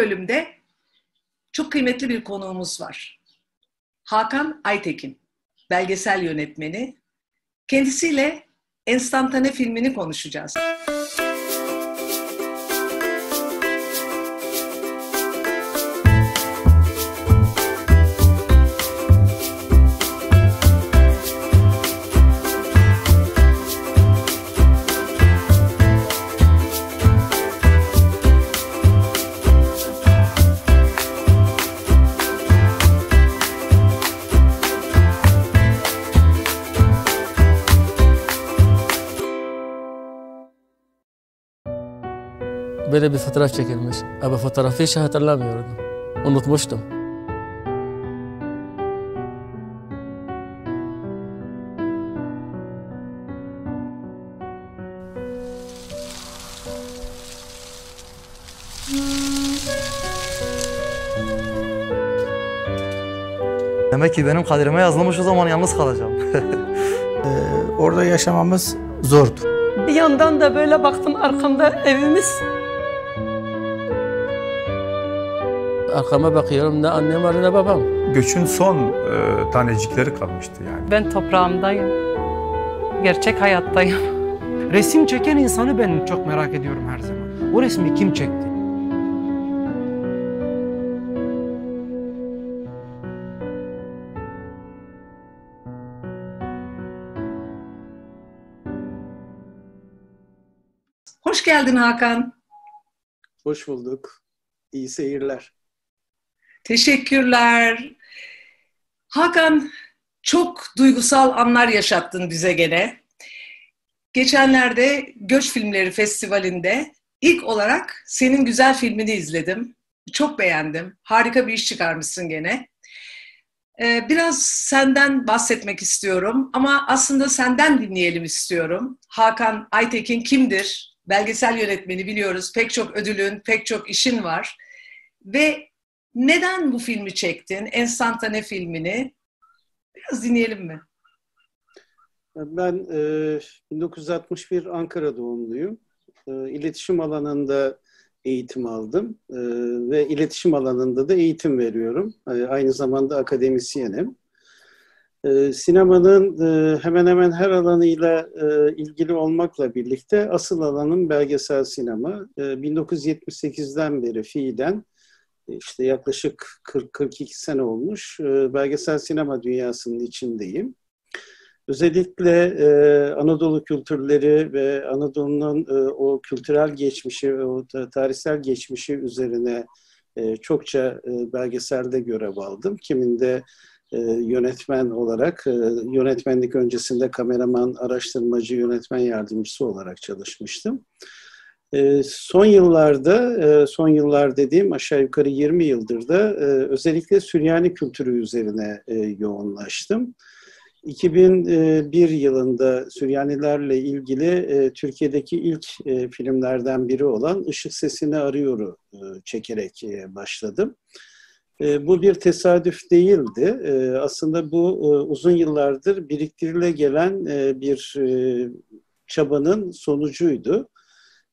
bölümde çok kıymetli bir konuğumuz var. Hakan Aytekin, belgesel yönetmeni. Kendisiyle Enstantane filmini konuşacağız. Böyle bir fotoğraf çekilmiş. Ama fotoğrafı hiç hatırlamıyordum. Unutmuştum. Demek ki benim kaderime yazılmış, o zaman yalnız kalacağım. Orada yaşamamız zordu. Bir yandan da böyle baktım arkamda evimiz. Arkama bakıyorum, ne annem var ne babam. Göçün son tanecikleri kalmıştı yani. Ben toprağımdayım. Gerçek hayattayım. Resim çeken insanı ben çok merak ediyorum her zaman. O resmi kim çekti? Hoş geldin Hakan. Hoş bulduk. İyi seyirler. Teşekkürler. Hakan, çok duygusal anlar yaşattın bize gene. Geçenlerde Göç Filmleri Festivali'nde ilk olarak senin güzel filmini izledim. Çok beğendim. Harika bir iş çıkarmışsın gene. Biraz senden bahsetmek istiyorum ama aslında senden dinleyelim istiyorum. Hakan Aytekin kimdir? Belgesel yönetmeni biliyoruz. Pek çok ödülün, pek çok işin var. Ve neden bu filmi çektin? Enstantane filmini. Biraz dinleyelim mi? Ben 1961 Ankara doğumluyum. İletişim alanında eğitim aldım ve iletişim alanında da eğitim veriyorum. Aynı zamanda akademisyenim. Sinemanın hemen hemen her alanıyla ilgili olmakla birlikte asıl alanım belgesel sinema. 1978'den beri fiilen işte yaklaşık 40-42 sene olmuş belgesel sinema dünyasının içindeyim. Özellikle Anadolu kültürleri ve Anadolu'nun o kültürel geçmişi, o tarihsel geçmişi üzerine çokça belgeselde görev aldım. Kiminde yönetmen olarak, yönetmenlik öncesinde kameraman, araştırmacı, yönetmen yardımcısı olarak çalışmıştım. Son yıllar dediğim aşağı yukarı 20 yıldır da özellikle Süryani kültürü üzerine yoğunlaştım. 2001 yılında Süryanilerle ilgili Türkiye'deki ilk filmlerden biri olan Işık Sesini Arıyor'u çekerek başladım. Bu bir tesadüf değildi. Aslında bu uzun yıllardır biriktirile gelen bir çabanın sonucuydu.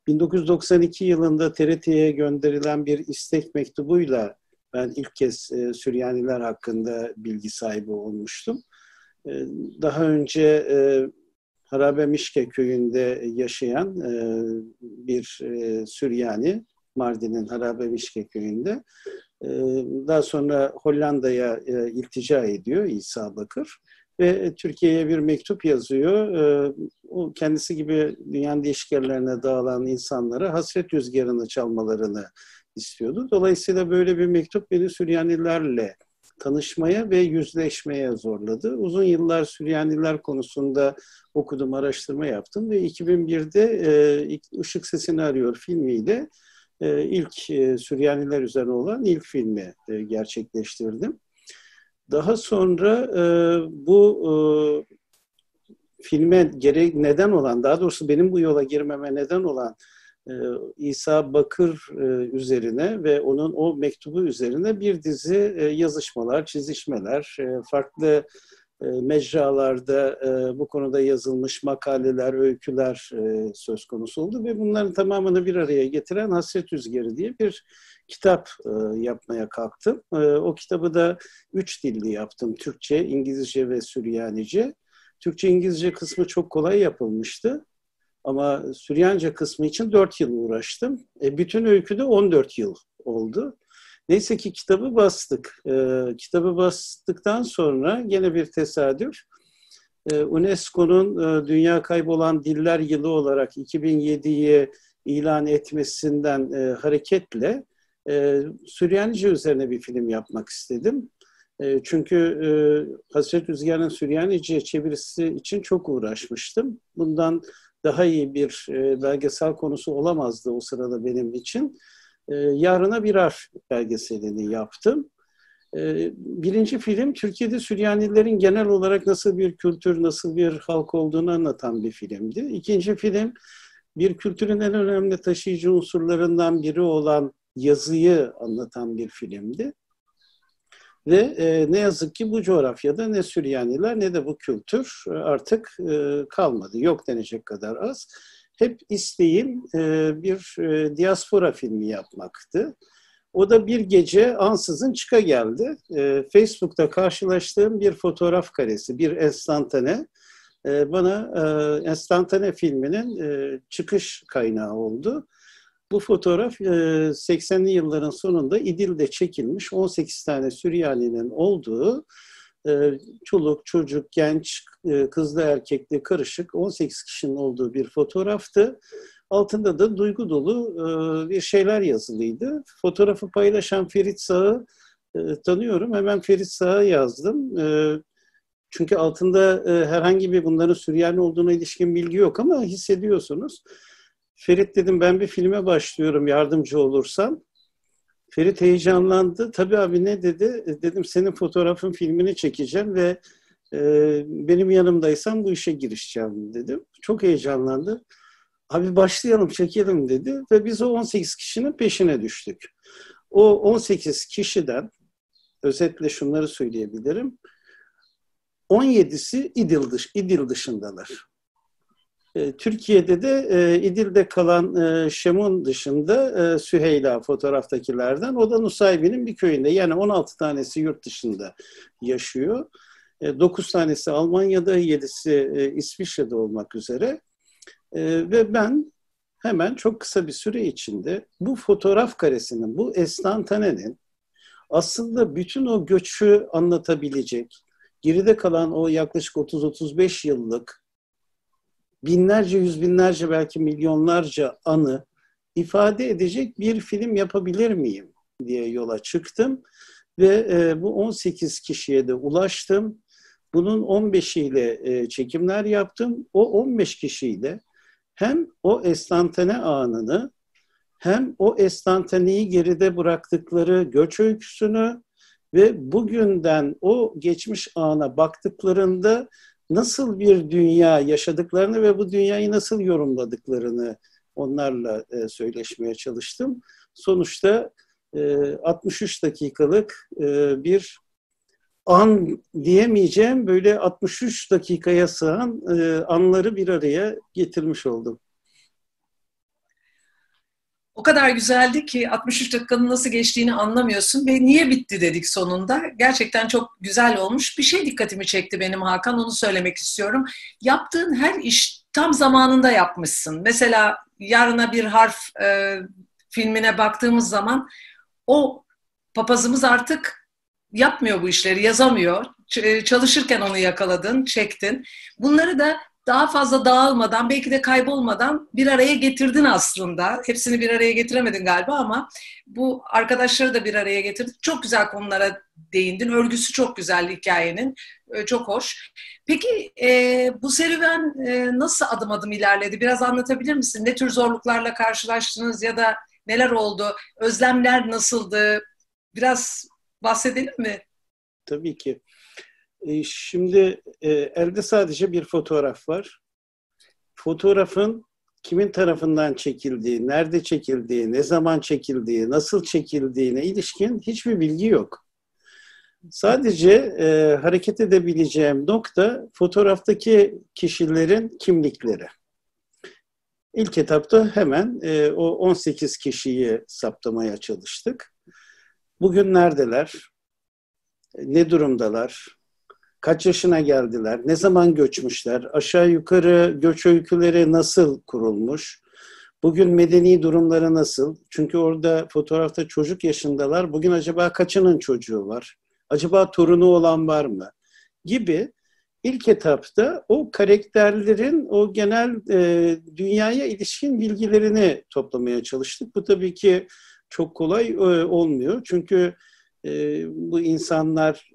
1992 yılında TRT'ye gönderilen bir istek mektubuyla ben ilk kez Süryaniler hakkında bilgi sahibi olmuştum. Daha önce Harabemişke köyünde yaşayan bir Süryani, Mardin'in Harabemişke köyünde, daha sonra Hollanda'ya iltica ediyor İsa Bakır ve Türkiye'ye bir mektup yazıyor. O kendisi gibi dünyanın değişik yerlerine dağılan insanlara hasret rüzgarını çalmalarını istiyordu. Dolayısıyla böyle bir mektup beni Süryanilerle tanışmaya ve yüzleşmeye zorladı. Uzun yıllar Süryaniler konusunda okudum, araştırma yaptım ve 2001'de Işık Sesini Arıyor filmiyle ilk Süryaniler üzerine olan ilk filmi gerçekleştirdim. Daha sonra bu filme neden olan, daha doğrusu benim bu yola girmeme neden olan İsa Bakır üzerine ve onun o mektubu üzerine bir dizi yazışmalar, çizişmeler, farklı mecralarda bu konuda yazılmış makaleler, öyküler söz konusu oldu ve bunların tamamını bir araya getiren Hasret Rüzgarı diye bir kitap yapmaya kalktım. O kitabı da 3 dilli yaptım. Türkçe, İngilizce ve Süryanice. Türkçe, İngilizce kısmı çok kolay yapılmıştı. Ama Süryanice kısmı için 4 yıl uğraştım. Bütün öykü de 14 yıl oldu. Neyse ki kitabı bastık. Kitabı bastıktan sonra gene bir tesadüf. UNESCO'nun Dünya Kaybolan Diller Yılı olarak 2007'ye ilan etmesinden hareketle Süryanice üzerine bir film yapmak istedim. Çünkü Hasret Rüzgar'ın Süryanice çevirisi için çok uğraşmıştım. Bundan daha iyi bir belgesel konusu olamazdı o sırada benim için. Yarına bir harf belgeselini yaptım. Birinci film Türkiye'de Süryanilerin genel olarak nasıl bir kültür, nasıl bir halk olduğunu anlatan bir filmdi. İkinci film bir kültürün en önemli taşıyıcı unsurlarından biri olan yazıyı anlatan bir filmdi. Ve ne yazık ki bu coğrafyada ne Süryaniler ne de bu kültür artık kalmadı. Yok denecek kadar az. Hep isteğim bir diaspora filmi yapmaktı. O da bir gece ansızın çıka geldi. Facebook'ta karşılaştığım bir fotoğraf karesi, bir enstantane bana enstantane filminin çıkış kaynağı oldu. Bu fotoğraf 80'li yılların sonunda İdil'de çekilmiş 18 tane Süryani'nin olduğu çoluk, çocuk, genç, kızlı, erkekli karışık 18 kişinin olduğu bir fotoğraftı. Altında da duygu dolu bir şeyler yazılıydı. Fotoğrafı paylaşan Ferit Sağ'ı tanıyorum. Hemen Ferit Sağ'a yazdım. Çünkü altında herhangi bir bunların Süryani olduğuna ilişkin bilgi yok ama hissediyorsunuz. Ferit dedim ben bir filme başlıyorum yardımcı olursan. Ferit heyecanlandı. Tabii abi ne dedi? Dedim senin fotoğrafın filmini çekeceğim ve benim yanımdaysan bu işe girişeceğim dedim. Çok heyecanlandı. Abi başlayalım çekelim dedi ve biz o 18 kişinin peşine düştük. O 18 kişiden özetle şunları söyleyebilirim. 17'si İdil dışındalar. Türkiye'de de İdil'de kalan Şemun dışında Süheyla fotoğraftakilerden, o da Nusaybin'in bir köyünde. Yani 16 tanesi yurt dışında yaşıyor. 9 tanesi Almanya'da, 7'si İsviçre'de olmak üzere. Ve ben hemen çok kısa bir süre içinde bu fotoğraf karesinin, bu enstantanenin aslında bütün o göçü anlatabilecek, geride kalan o yaklaşık 30-35 yıllık binlerce, yüz binlerce, belki milyonlarca anı ifade edecek bir film yapabilir miyim diye yola çıktım. Ve bu 18 kişiye de ulaştım. Bunun 15'iyle çekimler yaptım. O 15 kişiyle hem o enstantane anını hem o enstantaneyi geride bıraktıkları göç öyküsünü ve bugünden o geçmiş ana baktıklarında nasıl bir dünya yaşadıklarını ve bu dünyayı nasıl yorumladıklarını onlarla söyleşmeye çalıştım. Sonuçta 63 dakikalık bir an diyemeyeceğim, böyle 63 dakikaya sığan anları bir araya getirmiş oldum. O kadar güzeldi ki 63 dakikanın nasıl geçtiğini anlamıyorsun ve niye bitti dedik sonunda. Gerçekten çok güzel olmuş. Bir şey dikkatimi çekti benim Hakan, onu söylemek istiyorum. Yaptığın her iş tam zamanında yapmışsın. Mesela Yarına Bir Harf filmine baktığımız zaman o papazımız artık yapmıyor bu işleri, yazamıyor. Çalışırken onu yakaladın, çektin. Bunları da daha fazla dağılmadan, belki de kaybolmadan bir araya getirdin aslında. Hepsini bir araya getiremedin galiba ama bu arkadaşları da bir araya getirdin. Çok güzel konulara değindin. Örgüsü çok güzeldi hikayenin. Çok hoş. Peki bu serüven nasıl adım adım ilerledi? Biraz anlatabilir misin? Ne tür zorluklarla karşılaştınız ya da neler oldu? Özlemler nasıldı? Biraz bahsedelim mi? Tabii ki. Şimdi elde sadece bir fotoğraf var. Fotoğrafın kimin tarafından çekildiği, nerede çekildiği, ne zaman çekildiği, nasıl çekildiğine ilişkin hiçbir bilgi yok. Sadece hareket edebileceğim nokta fotoğraftaki kişilerin kimlikleri. İlk etapta hemen o 18 kişiyi saptamaya çalıştık. Bugün neredeler? Ne durumdalar? Kaç yaşına geldiler? Ne zaman göçmüşler? Aşağı yukarı göç öyküleri nasıl kurulmuş? Bugün medeni durumları nasıl? Çünkü orada fotoğrafta çocuk yaşındalar. Bugün acaba kaçının çocuğu var? Acaba torunu olan var mı? Gibi ilk etapta o karakterlerin o genel dünyaya ilişkin bilgilerini toplamaya çalıştık. Bu tabii ki çok kolay olmuyor. Çünkü bu insanlar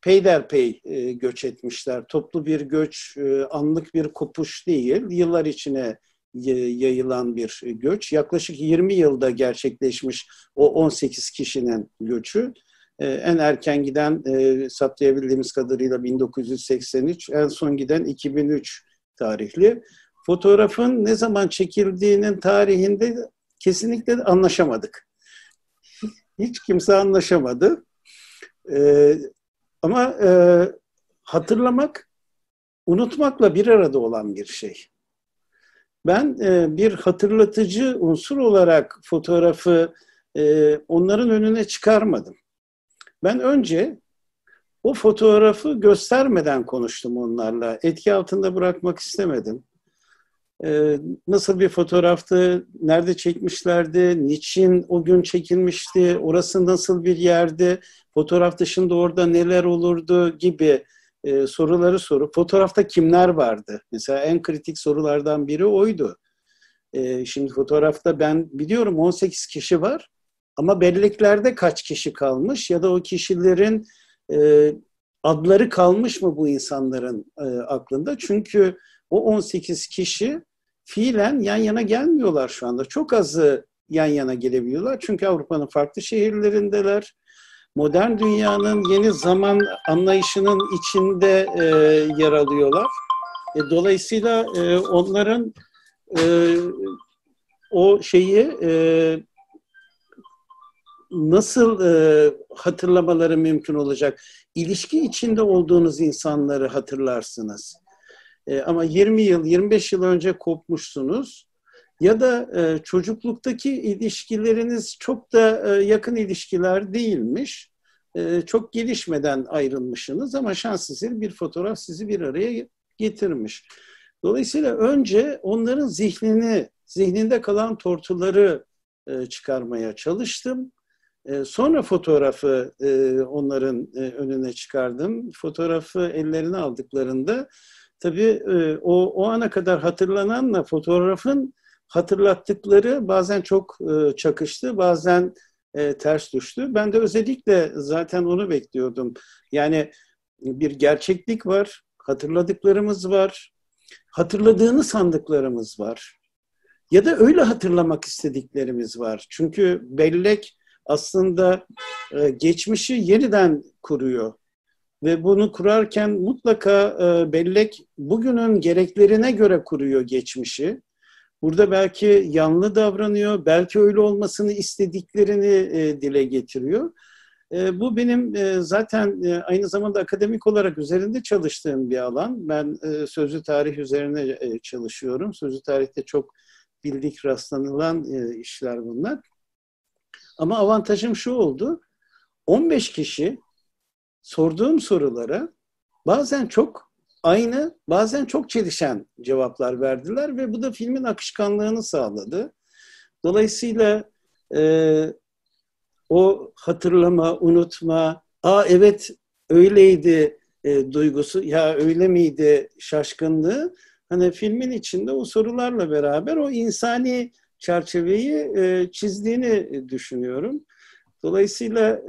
peyderpey göç etmişler. Toplu bir göç, anlık bir kopuş değil. Yıllar içine yayılan bir göç. Yaklaşık 20 yılda gerçekleşmiş o 18 kişinin göçü. En erken giden saptayabildiğimiz kadarıyla 1983, en son giden 2003 tarihli. Fotoğrafın ne zaman çekildiğinin tarihinde kesinlikle anlaşamadık. Hiç kimse anlaşamadı. Ama hatırlamak, unutmakla bir arada olan bir şey. Ben bir hatırlatıcı unsur olarak fotoğrafı onların önüne çıkarmadım. Ben önce o fotoğrafı göstermeden konuştum onlarla. Etki altında bırakmak istemedim. Nasıl bir fotoğraftı, nerede çekmişlerdi, niçin o gün çekilmişti, orası nasıl bir yerdi, fotoğraf dışında orada neler olurdu gibi soruları sorup, fotoğrafta kimler vardı? Mesela en kritik sorulardan biri oydu. Şimdi fotoğrafta ben biliyorum 18 kişi var ama belleklerde kaç kişi kalmış ya da o kişilerin adları kalmış mı bu insanların aklında? Çünkü o 18 kişi fiilen yan yana gelmiyorlar şu anda. Çok azı yan yana gelebiliyorlar. Çünkü Avrupa'nın farklı şehirlerindeler. Modern dünyanın yeni zaman anlayışının içinde yer alıyorlar. Dolayısıyla onların o şeyi nasıl hatırlamaları mümkün olacak? İlişki içinde olduğunuz insanları hatırlarsınız. Ama 20 yıl, 25 yıl önce kopmuşsunuz ya da çocukluktaki ilişkileriniz çok da yakın ilişkiler değilmiş. Çok gelişmeden ayrılmışsınız ama şans eseri bir fotoğraf sizi bir araya getirmiş. Dolayısıyla önce onların zihninde kalan tortuları çıkarmaya çalıştım. Sonra fotoğrafı onların önüne çıkardım. Fotoğrafı ellerine aldıklarında tabii o ana kadar hatırlananla fotoğrafın hatırlattıkları bazen çok çakıştı, bazen ters düştü. Ben de özellikle zaten onu bekliyordum. Yani bir gerçeklik var, hatırladıklarımız var, hatırladığını sandıklarımız var. Ya da öyle hatırlamak istediklerimiz var. Çünkü bellek aslında geçmişi yeniden kuruyor. Ve bunu kurarken mutlaka bellek bugünün gereklerine göre kuruyor geçmişi. Burada belki yanlı davranıyor, belki öyle olmasını istediklerini dile getiriyor. Bu benim zaten aynı zamanda akademik olarak üzerinde çalıştığım bir alan. Ben sözlü tarih üzerine çalışıyorum. Sözlü tarihte çok bildik rastlanılan işler bunlar. Ama avantajım şu oldu, 15 kişi sorduğum sorulara bazen çok aynı, bazen çok çelişen cevaplar verdiler ve bu da filmin akışkanlığını sağladı. Dolayısıyla o hatırlama, unutma, evet öyleydi duygusu, ya öyle miydi şaşkınlığı, hani filmin içinde o sorularla beraber o insani çerçeveyi çizdiğini düşünüyorum. Dolayısıyla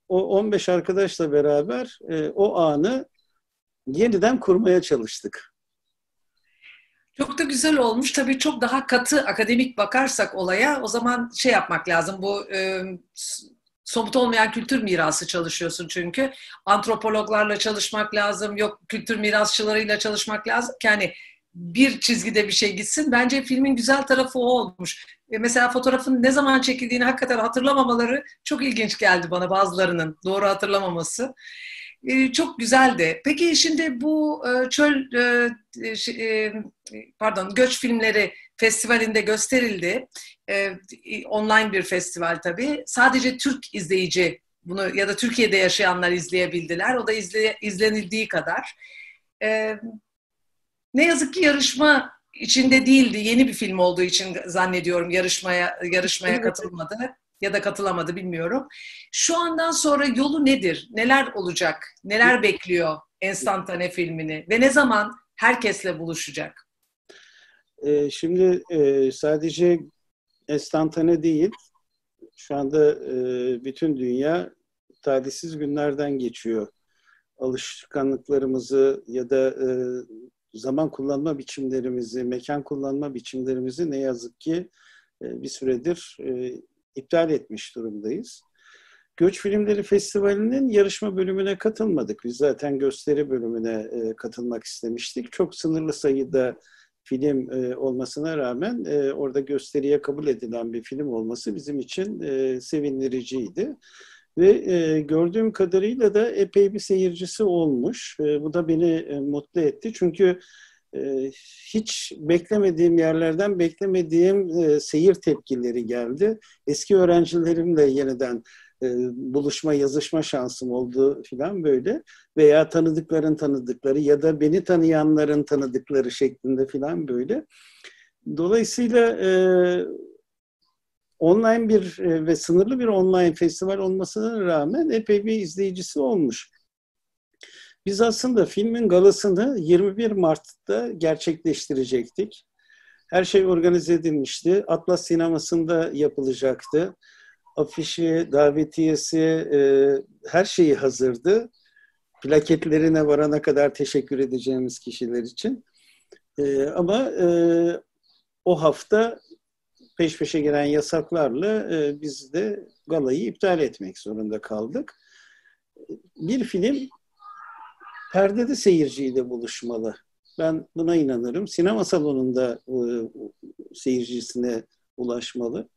o 15 arkadaşla beraber o anı yeniden kurmaya çalıştık. Çok da güzel olmuş. Tabii çok daha katı akademik bakarsak olaya o zaman şey yapmak lazım. Bu somut olmayan kültür mirası çalışıyorsun çünkü. Antropologlarla çalışmak lazım. Yok kültür mirasçılarıyla çalışmak lazım ki hani bir çizgide bir şey gitsin. Bence filmin güzel tarafı o olmuş. Mesela fotoğrafın ne zaman çekildiğini hakikaten hatırlamamaları çok ilginç geldi bana bazılarının. Doğru hatırlamaması. Çok güzeldi. Peki şimdi bu Göç Filmleri Festivali'nde gösterildi. Online bir festival tabii. Sadece Türk izleyici bunu ya da Türkiye'de yaşayanlar izleyebildiler. O da izlenildiği kadar. Ne yazık ki yarışma içinde değildi. Yeni bir film olduğu için zannediyorum yarışmaya katılmadı ya da katılamadı, bilmiyorum. Şu andan sonra yolu nedir? Neler olacak? Neler bekliyor Enstantane filmini? Ve ne zaman herkesle buluşacak? Şimdi sadece Enstantane değil, şu anda bütün dünya talihsiz günlerden geçiyor. Alışkanlıklarımızı ya da zaman kullanma biçimlerimizi, mekan kullanma biçimlerimizi ne yazık ki bir süredir iptal etmiş durumdayız. Göç Filmleri Festivali'nin yarışma bölümüne katılmadık. Biz zaten gösteri bölümüne katılmak istemiştik. Çok sınırlı sayıda film olmasına rağmen orada gösteriye kabul edilen bir film olması bizim için sevindiriciydi. Ve gördüğüm kadarıyla da epey bir seyircisi olmuş. Bu da beni mutlu etti. Çünkü hiç beklemediğim yerlerden beklemediğim seyir tepkileri geldi. Eski öğrencilerimle yeniden buluşma, yazışma şansım oldu falan böyle. Veya tanıdıkların tanıdıkları ya da beni tanıyanların tanıdıkları şeklinde falan böyle. Dolayısıyla online bir ve sınırlı bir online festival olmasına rağmen epey bir izleyicisi olmuş. Biz aslında filmin galasını 21 Mart'ta gerçekleştirecektik. Her şey organize edilmişti. Atlas Sineması'nda yapılacaktı. Afişi, davetiyesi, her şeyi hazırdı. Plaketlerine varana kadar teşekkür edeceğimiz kişiler için. Ama o hafta peş peşe gelen yasaklarla biz de galayı iptal etmek zorunda kaldık. Bir film perdede seyirciyle buluşmalı. Ben buna inanırım. Sinema salonunda seyircisine ulaşmalı.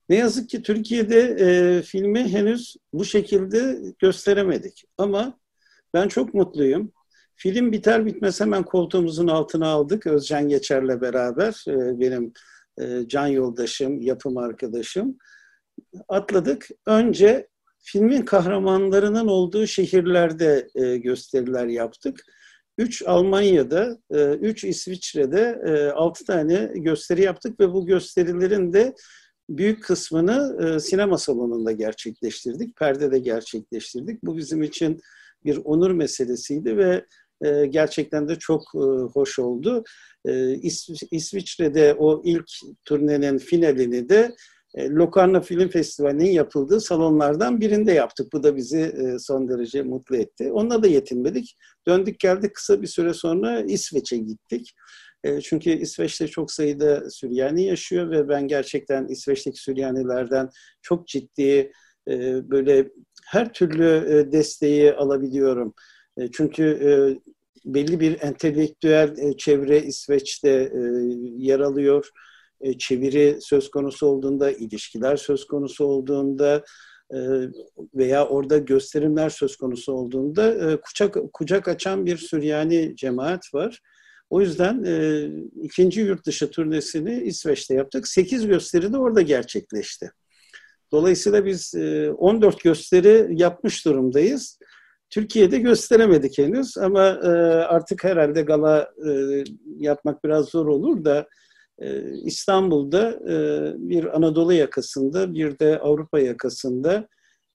Ne yazık ki Türkiye'de filmi henüz bu şekilde gösteremedik. Ama ben çok mutluyum. Film biter bitmez hemen koltuğumuzun altına aldık. Özcan Geçer'le beraber benim can yoldaşım, yapım arkadaşım. Atladık. Önce filmin kahramanlarının olduğu şehirlerde gösteriler yaptık. 3 Almanya'da, 3 İsviçre'de 6 tane gösteri yaptık ve bu gösterilerin de büyük kısmını sinema salonunda gerçekleştirdik. Perdede gerçekleştirdik. Bu bizim için bir onur meselesiydi ve gerçekten de çok hoş oldu. İsviçre'de o ilk turnenin finalini de Locarno Film Festivali'nin yapıldığı salonlardan birinde yaptık. Bu da bizi son derece mutlu etti. Onunla da yetinmedik. Döndük geldik, kısa bir süre sonra İsveç'e gittik. Çünkü İsveç'te çok sayıda Süryani yaşıyor ve ben gerçekten İsveç'teki Süryanilerden çok ciddi böyle her türlü desteği alabiliyorum. Çünkü belli bir entelektüel çevre İsveç'te yer alıyor. Çeviri söz konusu olduğunda, ilişkiler söz konusu olduğunda veya orada gösterimler söz konusu olduğunda kucak açan bir Süryani cemaat var. O yüzden ikinci yurt dışı turnesini İsveç'te yaptık. 8 gösteri de orada gerçekleşti. Dolayısıyla biz 14 gösteri yapmış durumdayız. Türkiye'de gösteremedik henüz ama artık herhalde gala yapmak biraz zor olur da İstanbul'da bir Anadolu yakasında bir de Avrupa yakasında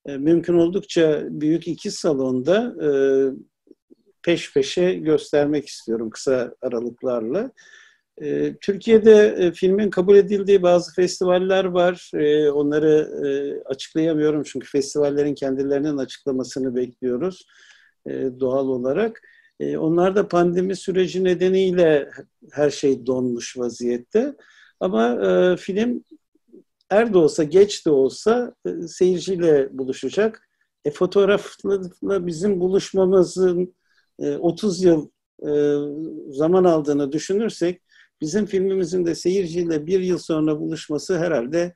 mümkün oldukça büyük 2 salonda peş peşe göstermek istiyorum kısa aralıklarla. Türkiye'de filmin kabul edildiği bazı festivaller var. Onları açıklayamıyorum çünkü festivallerin kendilerinin açıklamasını bekliyoruz doğal olarak. Onlar da pandemi süreci nedeniyle her şey donmuş vaziyette. Ama film er de olsa geç de olsa seyirciyle buluşacak. Fotoğrafla bizim buluşmamızın 30 yıl zaman aldığını düşünürsek bizim filmimizin de seyirciyle 1 yıl sonra buluşması herhalde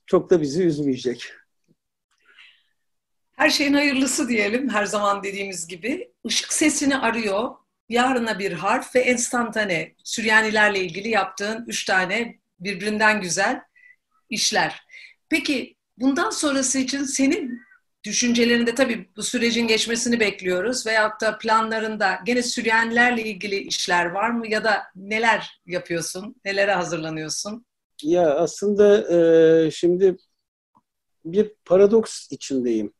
çok da bizi üzmeyecek. Her şeyin hayırlısı diyelim, her zaman dediğimiz gibi. Işık sesini arıyor, yarına bir harf ve enstantane. Süryanilerle ilgili yaptığın 3 tane birbirinden güzel işler. Peki bundan sonrası için senin düşüncelerinde, tabii bu sürecin geçmesini bekliyoruz, veyahut da planlarında gene Süryanilerle ilgili işler var mı, ya da neler yapıyorsun, nelere hazırlanıyorsun? Ya aslında şimdi bir paradoks içindeyim.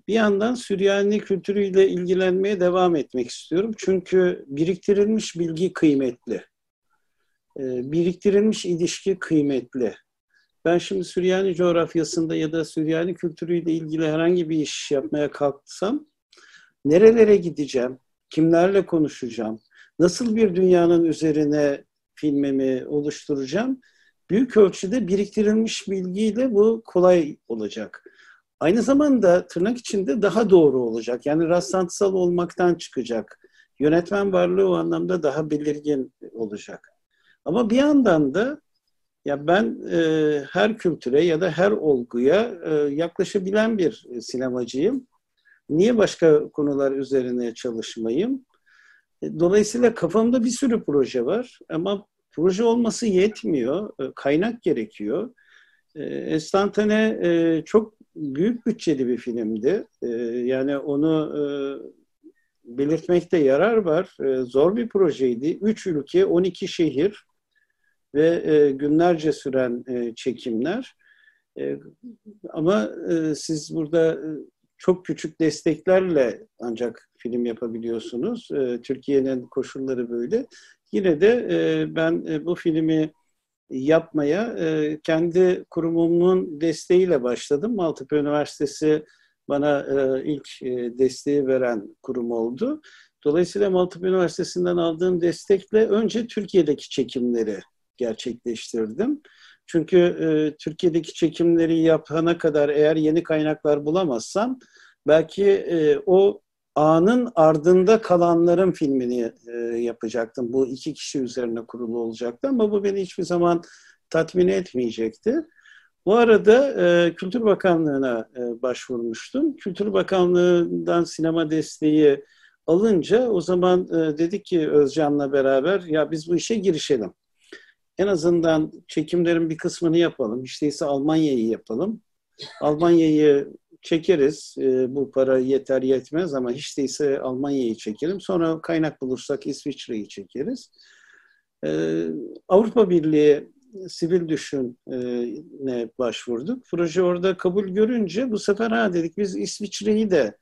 Bir yandan Süryani kültürüyle ilgilenmeye devam etmek istiyorum. Çünkü biriktirilmiş bilgi kıymetli. Biriktirilmiş ilişki kıymetli. Ben şimdi Süryani coğrafyasında ya da Süryani kültürüyle ilgili herhangi bir iş yapmaya kalksam nerelere gideceğim, kimlerle konuşacağım, nasıl bir dünyanın üzerine filmimi oluşturacağım? Büyük ölçüde biriktirilmiş bilgiyle bu kolay olacak. Aynı zamanda tırnak içinde daha doğru olacak. Yani rastlantısal olmaktan çıkacak. Yönetmen varlığı o anlamda daha belirgin olacak. Ama bir yandan da ya ben her kültüre ya da her olguya yaklaşabilen bir sinemacıyım. Niye başka konular üzerine çalışmayayım? Dolayısıyla kafamda bir sürü proje var ama proje olması yetmiyor. Kaynak gerekiyor. Enstantane çok büyük bütçeli bir filmdi. Yani onu belirtmekte yarar var. Zor bir projeydi. 3 ülke, 12 şehir ve günlerce süren çekimler. Ama siz burada çok küçük desteklerle ancak film yapabiliyorsunuz. Türkiye'nin koşulları böyle. Yine de ben bu filmi yapmaya kendi kurumumun desteğiyle başladım. Maltepe Üniversitesi bana ilk desteği veren kurum oldu. Dolayısıyla Maltepe Üniversitesi'nden aldığım destekle önce Türkiye'deki çekimleri gerçekleştirdim. Çünkü Türkiye'deki çekimleri yapana kadar eğer yeni kaynaklar bulamazsam belki o anın ardında kalanların filmini yapacaktım. Bu 2 kişi üzerine kurulu olacaktı ama bu beni hiçbir zaman tatmin etmeyecekti. Bu arada Kültür Bakanlığı'na başvurmuştum. Kültür Bakanlığı'ndan sinema desteği alınca o zaman dedik ki Özcan'la beraber ya biz bu işe girişelim. En azından çekimlerin bir kısmını yapalım. İşte ise Almanya'yı yapalım. Almanya'yı çekeriz. Bu para yeter yetmez ama hiç değilse Almanya'yı çekelim. Sonra kaynak bulursak İsviçre'yi çekeriz. Avrupa Birliği Sivil Düşün'e başvurduk. Proje orada kabul görünce bu sefer dedik biz İsviçre'yi de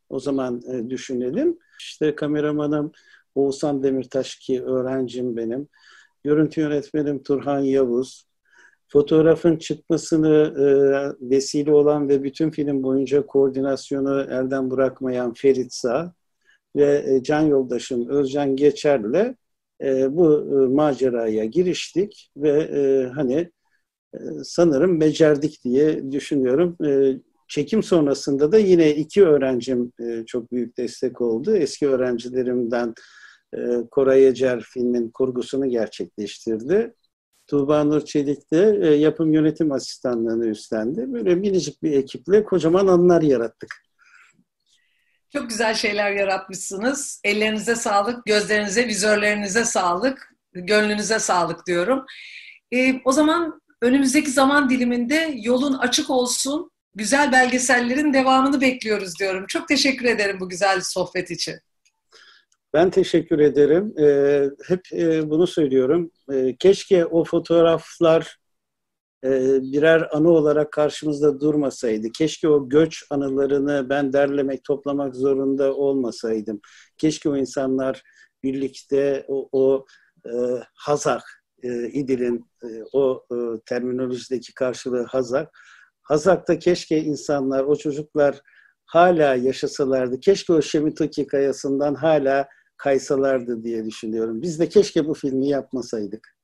o zaman düşünelim. İşte kameramanım Oğuzhan Demirtaş ki öğrencim benim. Görüntü yönetmenim Turhan Yavuz. Fotoğrafın çıkmasını vesile olan ve bütün film boyunca koordinasyonu elden bırakmayan Ferit Sağ ve can yoldaşım Özcan Geçer'le bu maceraya giriştik ve sanırım becerdik diye düşünüyorum. Çekim sonrasında da yine 2 öğrencim çok büyük destek oldu. Eski öğrencilerimden Koray Ecer filmin kurgusunu gerçekleştirdi. Tuğba Nur Çelik de yapım yönetim asistanlığını üstlendi. Böyle minicik bir ekiple kocaman anılar yarattık. Çok güzel şeyler yaratmışsınız. Ellerinize sağlık, gözlerinize, vizörlerinize sağlık, gönlünüze sağlık diyorum. O zaman önümüzdeki zaman diliminde yolun açık olsun, güzel belgesellerin devamını bekliyoruz diyorum. Çok teşekkür ederim bu güzel sohbet için. Ben teşekkür ederim. Hep bunu söylüyorum. Keşke o fotoğraflar birer anı olarak karşımızda durmasaydı. Keşke o göç anılarını ben derlemek, toplamak zorunda olmasaydım. Keşke o insanlar birlikte o Hazak, İdil'in o terminolojideki karşılığı Hazak. Hazak'ta keşke insanlar, o çocuklar hala yaşasalardı. Keşke o Şemitoki kayasından hala kaysalardı diye düşünüyorum. Biz de keşke bu filmi yapmasaydık.